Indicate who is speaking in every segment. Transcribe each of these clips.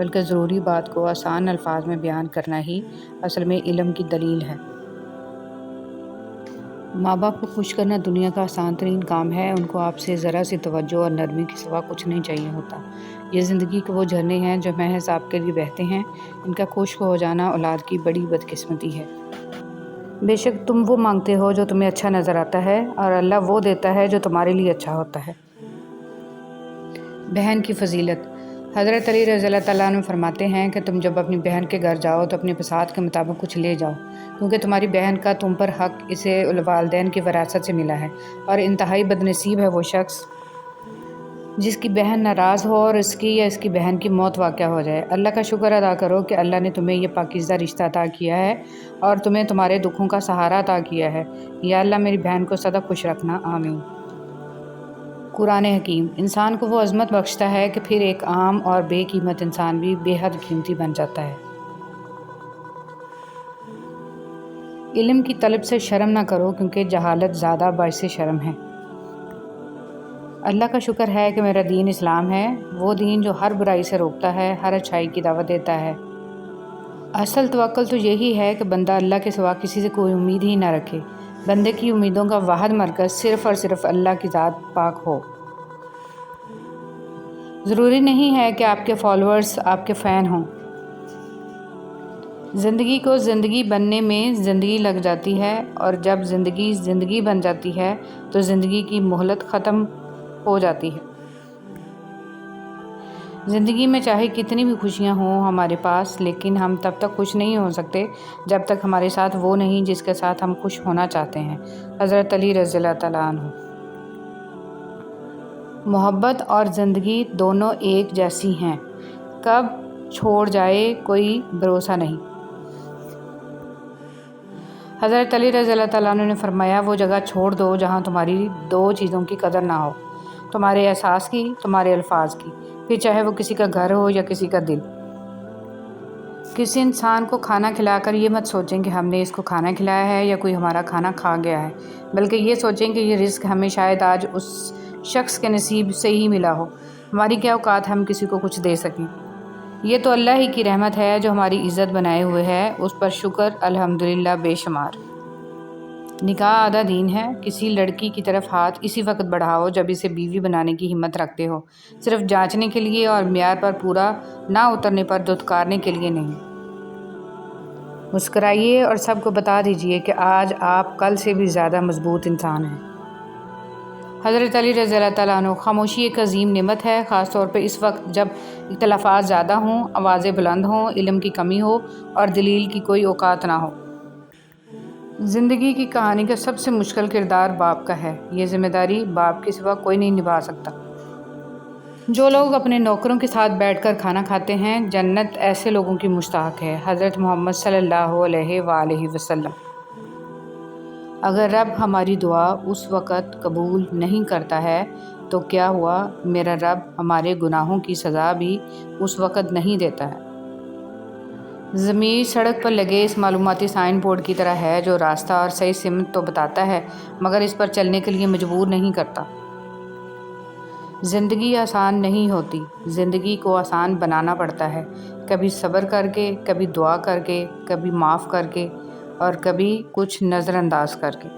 Speaker 1: بلکہ ضروری بات کو آسان الفاظ میں بیان کرنا ہی اصل میں علم کی دلیل ہے۔ ماں باپ کو خوش کرنا دنیا کا آسان ترین کام ہے۔ ان کو آپ سے ذرا سی توجہ اور نرمی کے سوا کچھ نہیں چاہیے ہوتا۔ یہ زندگی کے وہ جھرنے ہیں جو محض آپ کے لیے بہتے ہیں۔ ان کا خشک ہو جانا اولاد کی بڑی بدقسمتی ہے۔ بے شک تم وہ مانگتے ہو جو تمہیں اچھا نظر آتا ہے، اور اللہ وہ دیتا ہے جو تمہارے لیے اچھا ہوتا ہے۔ بہن کی فضیلت۔ حضرت علی رضی اللہ تعالیٰ عنہ فرماتے ہیں کہ تم جب اپنی بہن کے گھر جاؤ تو اپنی بساط کے مطابق کچھ لے جاؤ، کیونکہ تمہاری بہن کا تم پر حق اسے والدین کی وراثت سے ملا ہے، اور انتہائی بدنصیب ہے وہ شخص جس کی بہن ناراض ہو اور اس کی یا اس کی بہن کی موت واقع ہو جائے۔ اللہ کا شکر ادا کرو کہ اللہ نے تمہیں یہ پاکیزہ رشتہ عطا کیا ہے اور تمہیں تمہارے دکھوں کا سہارا عطا کیا ہے۔ یا اللہ میری بہن کو سدا خوش رکھنا، آمین۔ قرآن حکیم۔ انسان کو وہ عظمت بخشتا ہے کہ پھر ایک عام اور بے قیمت انسان بھی بے حد قیمتی بن جاتا ہے۔ علم کی طلب سے شرم نہ کرو، کیونکہ جہالت زیادہ باعث شرم ہے۔ اللہ کا شکر ہے کہ میرا دین اسلام ہے، وہ دین جو ہر برائی سے روکتا ہے، ہر اچھائی کی دعوت دیتا ہے۔ اصل توکل تو یہی ہے کہ بندہ اللہ کے سوا کسی سے کوئی امید ہی نہ رکھے۔ بندے کی امیدوں کا واحد مرکز صرف اور صرف اللہ کی ذات پاک ہو۔ ضروری نہیں ہے کہ آپ کے فالوورز آپ کے فین ہوں۔ زندگی کو زندگی بننے میں زندگی لگ جاتی ہے، اور جب زندگی زندگی بن جاتی ہے تو زندگی کی مہلت ختم ہو جاتی ہے۔ زندگی میں چاہے کتنی بھی خوشیاں ہوں ہمارے پاس، لیکن ہم تب تک خوش نہیں ہو سکتے جب تک ہمارے ساتھ وہ نہیں جس کے ساتھ ہم خوش ہونا چاہتے ہیں۔ حضرت علی رضی اللہ تعالیٰ عنہ۔ محبت اور زندگی دونوں ایک جیسی ہیں، کب چھوڑ جائے کوئی بھروسہ نہیں۔ حضرت علی رضی اللہ تعالیٰ عنہ نے فرمایا، وہ جگہ چھوڑ دو جہاں تمہاری دو چیزوں کی قدر نہ ہو، تمہارے احساس کی، تمہارے الفاظ کی، پھر چاہے وہ کسی کا گھر ہو یا کسی کا دل۔ کسی انسان کو کھانا کھلا کر یہ مت سوچیں کہ ہم نے اس کو کھانا کھلایا ہے یا کوئی ہمارا کھانا کھا گیا ہے، بلکہ یہ سوچیں کہ یہ رزق ہمیں شاید آج اس شخص کے نصیب سے ہی ملا ہو۔ ہماری کیا اوقات ہم کسی کو کچھ دے سکیں۔ یہ تو اللہ ہی کی رحمت ہے جو ہماری عزت بنائے ہوئے ہے، اس پر شکر الحمدللہ بے شمار۔ نکاح آدھا دین ہے۔ کسی لڑکی کی طرف ہاتھ اسی وقت بڑھاؤ جب اسے بیوی بنانے کی ہمت رکھتے ہو، صرف جانچنے کے لیے اور معیار پر پورا نہ اترنے پر دھتکارنے کے لیے نہیں۔ مسکرائیے اور سب کو بتا دیجیے کہ آج آپ کل سے بھی زیادہ مضبوط انسان ہیں۔ حضرت علی رضی اللہ تعالیٰ عنہ۔ خاموشی ایک عظیم نعمت ہے، خاص طور پہ اس وقت جب اختلافات زیادہ ہوں، آوازیں بلند ہوں، علم کی کمی ہو اور دلیل کی کوئی اوقات نہ ہو۔ زندگی کی کہانی کا سب سے مشکل کردار باپ کا ہے۔ یہ ذمہ داری باپ کے سوا کوئی نہیں نبھا سکتا۔ جو لوگ اپنے نوکروں کے ساتھ بیٹھ کر کھانا کھاتے ہیں، جنت ایسے لوگوں کی مشتاق ہے۔ حضرت محمد صلی اللہ علیہ وآلہ وسلم۔ اگر رب ہماری دعا اس وقت قبول نہیں کرتا ہے تو کیا ہوا، میرا رب ہمارے گناہوں کی سزا بھی اس وقت نہیں دیتا ہے۔ ضمیر سڑک پر لگے اس معلوماتی سائن بورڈ کی طرح ہے جو راستہ اور صحیح سمت تو بتاتا ہے مگر اس پر چلنے کے لیے مجبور نہیں کرتا۔ زندگی آسان نہیں ہوتی، زندگی کو آسان بنانا پڑتا ہے، کبھی صبر کر کے، کبھی دعا کر کے، کبھی معاف کر کے، اور کبھی کچھ نظر انداز کر کے۔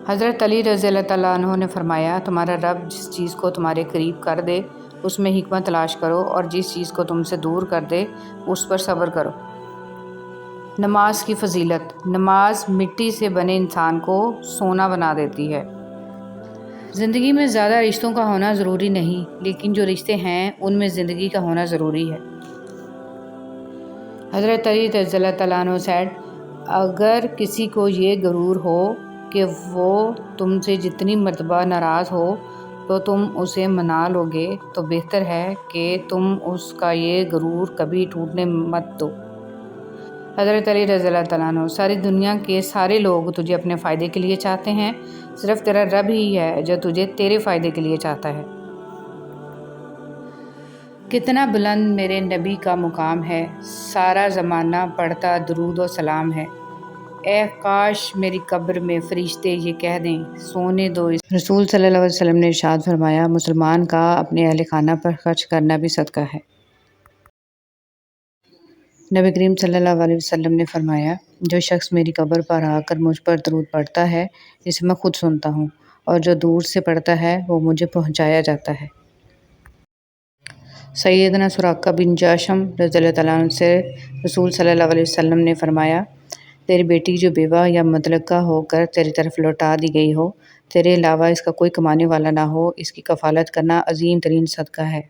Speaker 1: حضرت علی رضی اللہ تعالیٰ عنہ نے فرمایا، تمہارا رب جس چیز کو تمہارے قریب کر دے اس میں حکمت تلاش کرو، اور جس چیز کو تم سے دور کر دے اس پر صبر کرو۔ نماز کی فضیلت۔ نماز مٹی سے بنے انسان کو سونا بنا دیتی ہے۔ زندگی میں زیادہ رشتوں کا ہونا ضروری نہیں، لیکن جو رشتے ہیں ان میں زندگی کا ہونا ضروری ہے۔ حضرت علی رضی اللہ تعالیٰ عنہ said، اگر کسی کو یہ غرور ہو کہ وہ تم سے جتنی مرتبہ ناراض ہو تو تم اسے منا لوگے، تو بہتر ہے کہ تم اس کا یہ غرور کبھی ٹوٹنے مت دو۔ حضرت علی رضی اللہ تعالیٰ عنہ۔ ساری دنیا کے سارے لوگ تجھے اپنے فائدے کے لیے چاہتے ہیں، صرف تیرا رب ہی ہے جو تجھے تیرے فائدے کے لیے چاہتا ہے۔ کتنا بلند میرے نبی کا مقام ہے، سارا زمانہ پڑھتا درود و سلام ہے۔ اے کاش میری قبر میں فرشتے یہ کہہ دیں، سونے دو اس۔ رسول صلی اللہ علیہ وسلم نے ارشاد فرمایا، مسلمان کا اپنے اہل خانہ پر خرچ کرنا بھی صدقہ ہے۔ نبی کریم صلی اللہ علیہ وسلم نے فرمایا، جو شخص میری قبر پر آ کر مجھ پر درود پڑھتا ہے اسے میں خود سنتا ہوں، اور جو دور سے پڑھتا ہے وہ مجھے پہنچایا جاتا ہے۔ سیدنا سراقہ بن جاشم رضی اللہ تعالیٰ عنہ سے رسول صلی اللہ علیہ وسلم نے فرمایا، تیری بیٹی جو بیوہ یا مطلقہ ہو کر تیری طرف لوٹا دی گئی ہو، تیرے علاوہ اس کا کوئی کمانے والا نہ ہو، اس کی کفالت کرنا عظیم ترین صدقہ ہے۔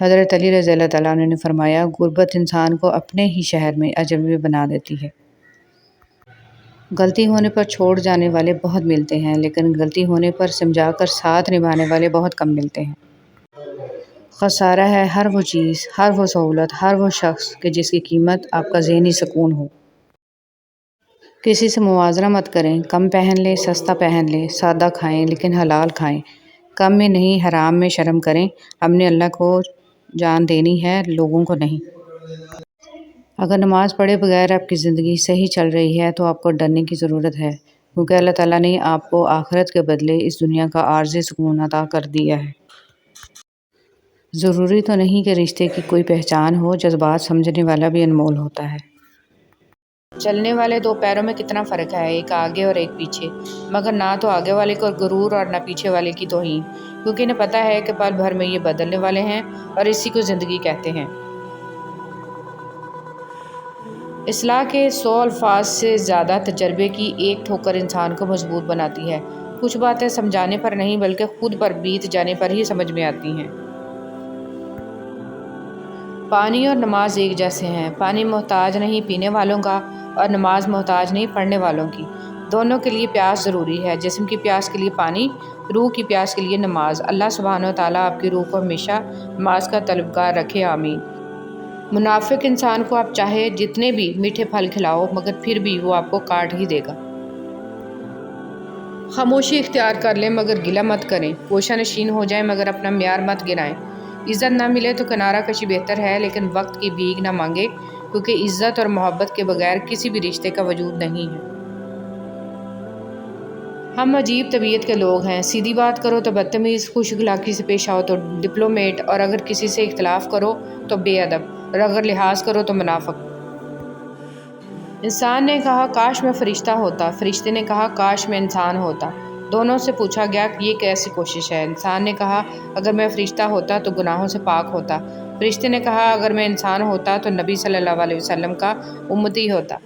Speaker 1: حضرت علی رضی اللہ تعالیٰ عنہ نے فرمایا، غربت انسان کو اپنے ہی شہر میں اجنبی بنا دیتی ہے۔ غلطی ہونے پر چھوڑ جانے والے بہت ملتے ہیں، لیکن غلطی ہونے پر سمجھا کر ساتھ نبھانے والے بہت کم ملتے ہیں۔ خسارہ ہے ہر وہ چیز، ہر وہ سہولت، ہر وہ شخص کہ جس کی قیمت آپ کا ذہنی سکون ہو۔ کسی سے موازنہ مت کریں، کم پہن لیں، سستا پہن لیں، سادہ کھائیں لیکن حلال کھائیں، کم میں نہیں حرام میں شرم کریں۔ ہم نے اللہ کو جان دینی ہے، لوگوں کو نہیں۔ اگر نماز پڑھے بغیر آپ کی زندگی صحیح چل رہی ہے تو آپ کو ڈرنے کی ضرورت ہے، کیونکہ اللہ تعالیٰ نے آپ کو آخرت کے بدلے اس دنیا کا عارضی سکون عطا کر دیا ہے۔ ضروری تو نہیں کہ رشتے کی کوئی پہچان ہو، جذبات سمجھنے والا بھی انمول ہوتا ہے۔ چلنے والے دو پیروں میں کتنا فرق ہے، ایک آگے اور ایک پیچھے، مگر نہ تو آگے والے کو غرور اور نہ پیچھے والے کی توہین، کیونکہ انہیں پتہ ہے کہ پل بھر میں یہ بدلنے والے ہیں اور اسی کو زندگی کہتے ہیں۔ اصلاح کے 100 الفاظ سے زیادہ تجربے کی ایک ٹھوکر انسان کو مضبوط بناتی ہے۔ کچھ باتیں سمجھانے پر نہیں بلکہ خود پر بیت جانے پر ہی سمجھ میں آتی ہیں۔ پانی اور نماز ایک جیسے ہیں۔ پانی محتاج نہیں پینے والوں کا، اور نماز محتاج نہیں پڑھنے والوں کی۔ دونوں کے لیے پیاس ضروری ہے، جسم کی پیاس کے لیے پانی، روح کی پیاس کے لیے نماز۔ اللہ سبحانہ وتعالیٰ آپ کی روح کو ہمیشہ نماز کا طلبگار رکھے، آمین۔ منافق انسان کو آپ چاہے جتنے بھی میٹھے پھل کھلاؤ مگر پھر بھی وہ آپ کو کاٹ ہی دے گا۔ خاموشی اختیار کر لیں مگر گلہ مت کریں، گوشہ نشین ہو جائیں مگر اپنا معیار مت گرائیں۔ عزت نہ ملے تو کنارہ کشی بہتر ہے، لیکن وقت کی بھیک نہ مانگے، کیونکہ عزت اور محبت کے بغیر کسی بھی رشتے کا وجود نہیں ہے۔ ہم عجیب طبیعت کے لوگ ہیں، سیدھی بات کرو تو بدتمیز، خوش اخلاقی سے پیش آؤ تو ڈپلومیٹ، اور اگر کسی سے اختلاف کرو تو بے ادب، اور اگر لحاظ کرو تو منافق۔ انسان نے کہا کاش میں فرشتہ ہوتا، فرشتے نے کہا کاش میں انسان ہوتا۔ دونوں سے پوچھا گیا کہ یہ کیسی کوشش ہے؟ انسان نے کہا اگر میں فرشتہ ہوتا تو گناہوں سے پاک ہوتا۔ فرشتے نے کہا اگر میں انسان ہوتا تو نبی صلی اللہ علیہ وسلم کا امتی ہوتا۔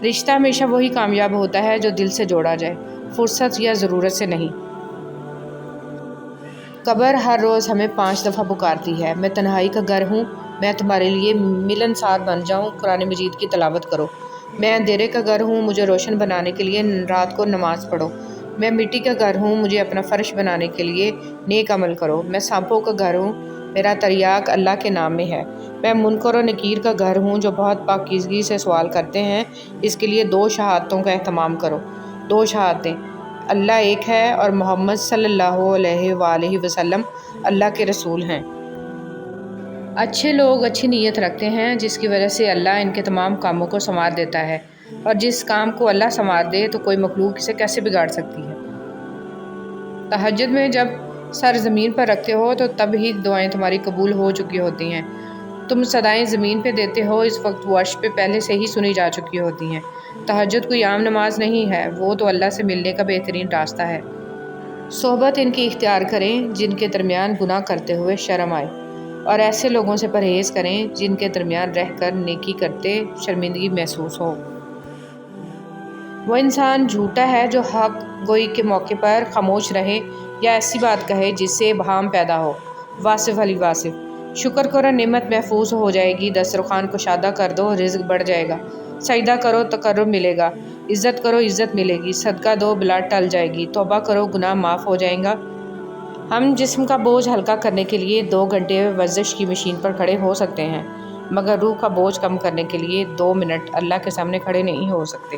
Speaker 1: رشتہ ہمیشہ وہی کامیاب ہوتا ہے جو دل سے جوڑا جائے، فرصت یا ضرورت سے نہیں۔ قبر ہر روز ہمیں 5 دفعہ پکارتی ہے، میں تنہائی کا گھر ہوں، میں تمہارے لیے ملنسار بن جاؤں، قرآن مجید کی تلاوت کرو۔ میں اندھیرے کا گھر ہوں، مجھے روشن بنانے کے لیے رات کو نماز پڑھو۔ میں مٹی کا گھر ہوں، مجھے اپنا فرش بنانے کے لیے نیک عمل کرو۔ میں سانپوں کا گھر ہوں، میرا تریاق اللہ کے نام میں ہے۔ میں منکر و نکیر کا گھر ہوں جو بہت پاکیزگی سے سوال کرتے ہیں، اس کے لیے 2 شہادتوں کا اہتمام کرو۔ 2 شہادتیں، اللہ ایک ہے اور محمد صلی اللہ علیہ وآلہ وسلم اللہ کے رسول ہیں۔ اچھے لوگ اچھی نیت رکھتے ہیں، جس کی وجہ سے اللہ ان کے تمام کاموں کو سنوار دیتا ہے، اور جس کام کو اللہ سنوار دے تو کوئی مخلوق اسے کیسے بگاڑ سکتی ہے۔ تہجد میں جب سر زمین پر رکھتے ہو تو تب ہی دعائیں تمہاری قبول ہو چکی ہوتی ہیں۔ تم صدائیں زمین پہ دیتے ہو، اس وقت وہ عرش پہ پہلے سے ہی سنی جا چکی ہوتی ہیں۔ تہجد کوئی عام نماز نہیں ہے، وہ تو اللہ سے ملنے کا بہترین راستہ ہے۔ صحبت ان کی اختیار کریں جن کے درمیان گناہ کرتے ہوئے شرم آئے، اور ایسے لوگوں سے پرہیز کریں جن کے درمیان رہ کر نیکی کرتے شرمندگی محسوس ہو۔ وہ انسان جھوٹا ہے جو حق گوئی کے موقع پر خاموش رہے یا ایسی بات کہے جس سے ابہام پیدا ہو۔ واصف علی واصف۔ شکر کرو نعمت محفوظ ہو جائے گی، دسترخوان کشادہ کر دو رزق بڑھ جائے گا، سجدہ کرو تقرب ملے گا، عزت کرو عزت ملے گی، صدقہ دو بلا ٹل جائے گی، توبہ کرو گناہ معاف ہو جائیں گا۔ ہم جسم کا بوجھ ہلکا کرنے کے لیے 2 گھنٹے ورزش کی مشین پر کھڑے ہو سکتے ہیں، مگر روح کا بوجھ کم کرنے کے لیے 2 منٹ اللہ کے سامنے کھڑے نہیں ہو سکتے۔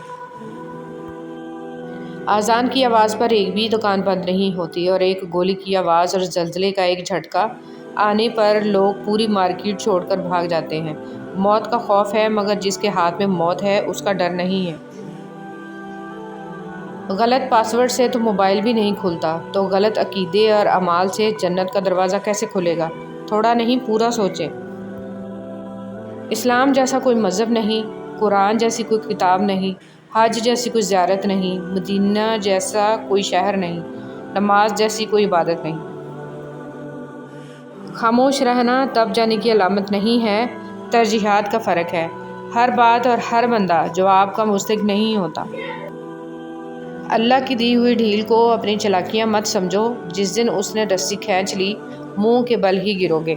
Speaker 1: اذان کی آواز پر ایک بھی دکان بند نہیں ہوتی، اور ایک گولی کی آواز اور زلزلے کا ایک جھٹکا آنے پر لوگ پوری مارکیٹ چھوڑ کر بھاگ جاتے ہیں۔ موت کا خوف ہے مگر جس کے ہاتھ میں موت ہے اس کا ڈر نہیں ہے۔ غلط پاسورڈ سے تو موبائل بھی نہیں کھلتا، تو غلط عقیدے اور اعمال سے جنت کا دروازہ کیسے کھلے گا؟ تھوڑا نہیں پورا سوچیں۔ اسلام جیسا کوئی مذہب نہیں، قرآن جیسی کوئی کتاب نہیں، حج جیسی کوئی زیارت نہیں، مدینہ جیسا کوئی شہر نہیں، نماز جیسی کوئی عبادت نہیں۔ خاموش رہنا تب جانے کی علامت نہیں ہے، ترجیحات کا فرق ہے۔ ہر بات اور ہر بندہ جواب کا مستحق نہیں ہوتا۔ اللہ کی دی ہوئی ڈھیل کو اپنی چالاکیاں مت سمجھو، جس دن اس نے رسی کھینچ لی، منہ کے بل ہی گرو گے۔